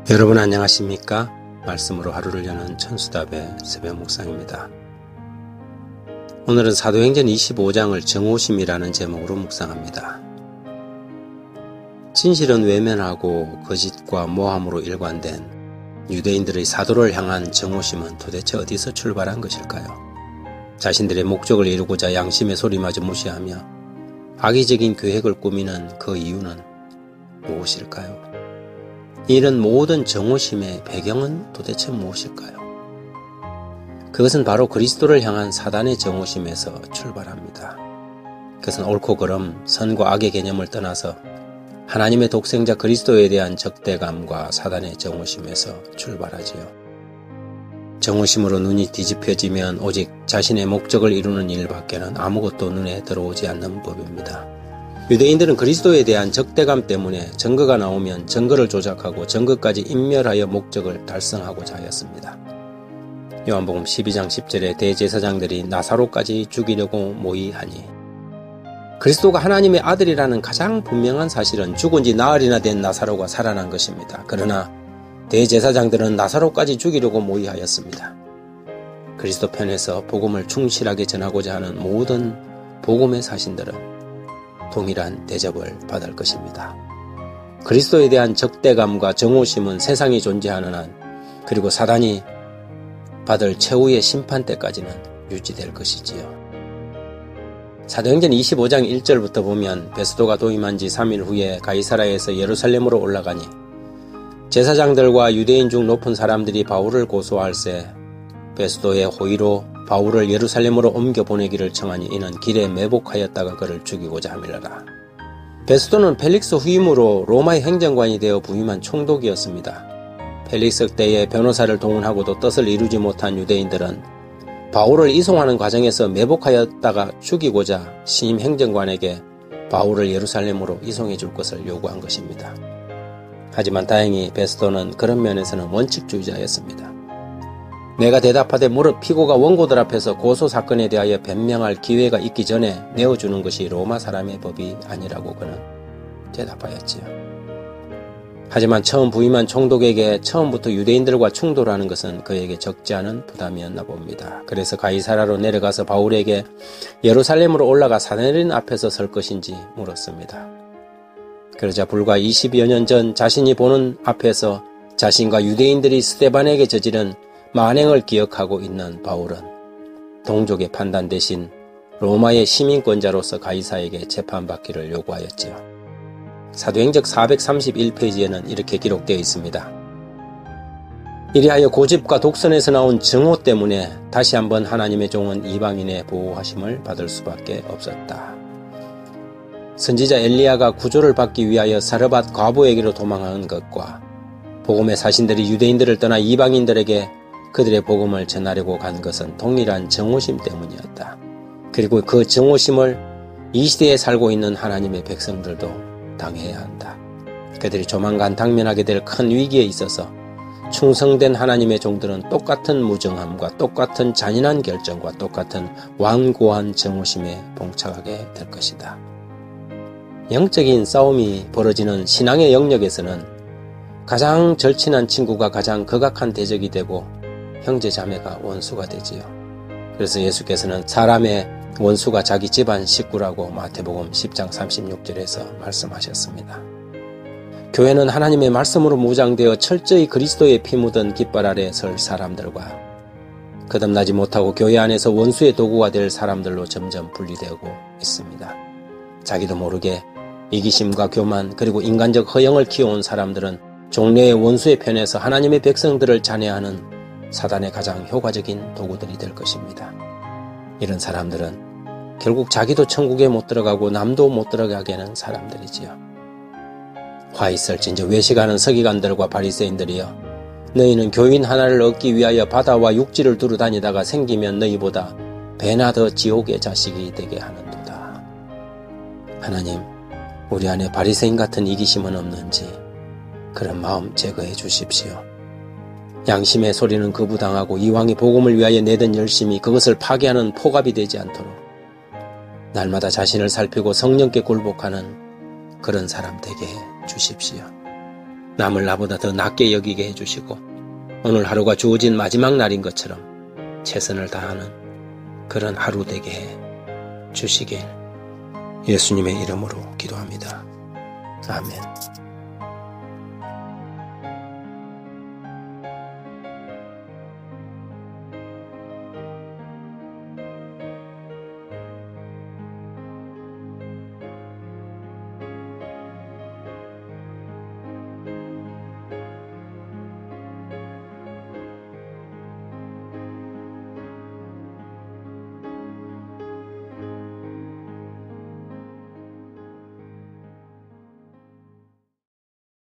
여러분 안녕하십니까? 말씀으로 하루를 여는 천수답의 새벽 묵상입니다. 오늘은 사도행전 25장을 정오심이라는 제목으로 묵상합니다. 진실은 외면하고 거짓과 모함으로 일관된 유대인들의 사도를 향한 정오심은 도대체 어디서 출발한 것일까요? 자신들의 목적을 이루고자 양심의 소리마저 무시하며 악의적인 계획을 꾸미는 그 이유는 무엇일까요? 이런 모든 정오심의 배경은 도대체 무엇일까요? 그것은 바로 그리스도를 향한 사단의 정오심에서 출발합니다. 그것은 옳고 그름, 선과 악의 개념을 떠나서 하나님의 독생자 그리스도에 대한 적대감과 사단의 정오심에서 출발하지요. 정오심으로 눈이 뒤집혀지면 오직 자신의 목적을 이루는 일밖에는 아무것도 눈에 들어오지 않는 법입니다. 유대인들은 그리스도에 대한 적대감 때문에 증거가 나오면 증거를 조작하고 증거까지 인멸하여 목적을 달성하고자 하였습니다. 요한복음 12장 10절에 대제사장들이 나사로까지 죽이려고 모의하니, 그리스도가 하나님의 아들이라는 가장 분명한 사실은 죽은 지 나흘이나 된 나사로가 살아난 것입니다. 그러나 대제사장들은 나사로까지 죽이려고 모의하였습니다. 그리스도 편에서 복음을 충실하게 전하고자 하는 모든 복음의 사신들은 동일한 대접을 받을 것입니다. 그리스도에 대한 적대감과 정오심은 세상이 존재하는 한, 그리고 사단이 받을 최후의 심판 때까지는 유지될 것이지요. 사도행전 25장 1절부터 보면 베스도가 도임한 지 3일 후에 가이사라에서 예루살렘으로 올라가니 제사장들과 유대인 중 높은 사람들이 바울을 고소할세 베스도의 호의로 바울을 예루살렘으로 옮겨보내기를 청하니 이는 길에 매복하였다가 그를 죽이고자 함이라라. 베스도는 펠릭스 후임으로 로마의 행정관이 되어 부임한 총독이었습니다. 펠릭스 때에 변호사를 동원하고도 뜻을 이루지 못한 유대인들은 바울을 이송하는 과정에서 매복하였다가 죽이고자 신임 행정관에게 바울을 예루살렘으로 이송해 줄 것을 요구한 것입니다. 하지만 다행히 베스도는 그런 면에서는 원칙주의자였습니다. 내가 대답하되 무릇 피고가 원고들 앞에서 고소 사건에 대하여 변명할 기회가 있기 전에 내어주는 것이 로마 사람의 법이 아니라고 그는 대답하였지요. 하지만 처음 부임한 총독에게 처음부터 유대인들과 충돌하는 것은 그에게 적지 않은 부담이었나 봅니다. 그래서 가이사라로 내려가서 바울에게 예루살렘으로 올라가 사내린 앞에서 설 것인지 물었습니다. 그러자 불과 20여 년 전 자신이 보는 앞에서 자신과 유대인들이 스데반에게 저지른 만행을 기억하고 있는 바울은 동족의 판단 대신 로마의 시민권자로서 가이사에게 재판받기를 요구하였지요. 사도행전 431페이지에는 이렇게 기록되어 있습니다. 이리하여 고집과 독선에서 나온 증오 때문에 다시 한번 하나님의 종은 이방인의 보호하심을 받을 수밖에 없었다. 선지자 엘리야가 구조를 받기 위하여 사르밧 과부에게로 도망한 것과 복음의 사신들이 유대인들을 떠나 이방인들에게 그들의 복음을 전하려고 간 것은 동일한 정오심 때문이었다. 그리고 그 정오심을 이 시대에 살고 있는 하나님의 백성들도 당해야 한다. 그들이 조만간 당면하게 될 큰 위기에 있어서 충성된 하나님의 종들은 똑같은 무정함과 똑같은 잔인한 결정과 똑같은 완고한 정오심에 봉착하게 될 것이다. 영적인 싸움이 벌어지는 신앙의 영역에서는 가장 절친한 친구가 가장 극악한 대적이 되고 형제 자매가 원수가 되지요. 그래서 예수께서는 사람의 원수가 자기 집안 식구라고 마태복음 10장 36절에서 말씀하셨습니다. 교회는 하나님의 말씀으로 무장되어 철저히 그리스도의 피 묻은 깃발 아래 설 사람들과 거듭나지 못하고 교회 안에서 원수의 도구가 될 사람들로 점점 분리되고 있습니다. 자기도 모르게 이기심과 교만 그리고 인간적 허영을 키워온 사람들은 종래의 원수의 편에서 하나님의 백성들을 잔해하는 사단의 가장 효과적인 도구들이 될 것입니다. 이런 사람들은 결국 자기도 천국에 못 들어가고 남도 못 들어가게 하는 사람들이지요. 화 있을진저 외식하는 서기관들과 바리새인들이여, 너희는 교인 하나를 얻기 위하여 바다와 육지를 두루 다니다가 생기면 너희보다 배나 더 지옥의 자식이 되게 하는도다. 하나님, 우리 안에 바리새인 같은 이기심은 없는지 그런 마음 제거해 주십시오. 양심의 소리는 거부당하고 이왕이 복음을 위하여 내던 열심이 그것을 파괴하는 포갑이 되지 않도록 날마다 자신을 살피고 성령께 굴복하는 그런 사람 되게 해 주십시오. 남을 나보다 더 낮게 여기게 해주시고 오늘 하루가 주어진 마지막 날인 것처럼 최선을 다하는 그런 하루 되게 해 주시길 예수님의 이름으로 기도합니다. 아멘.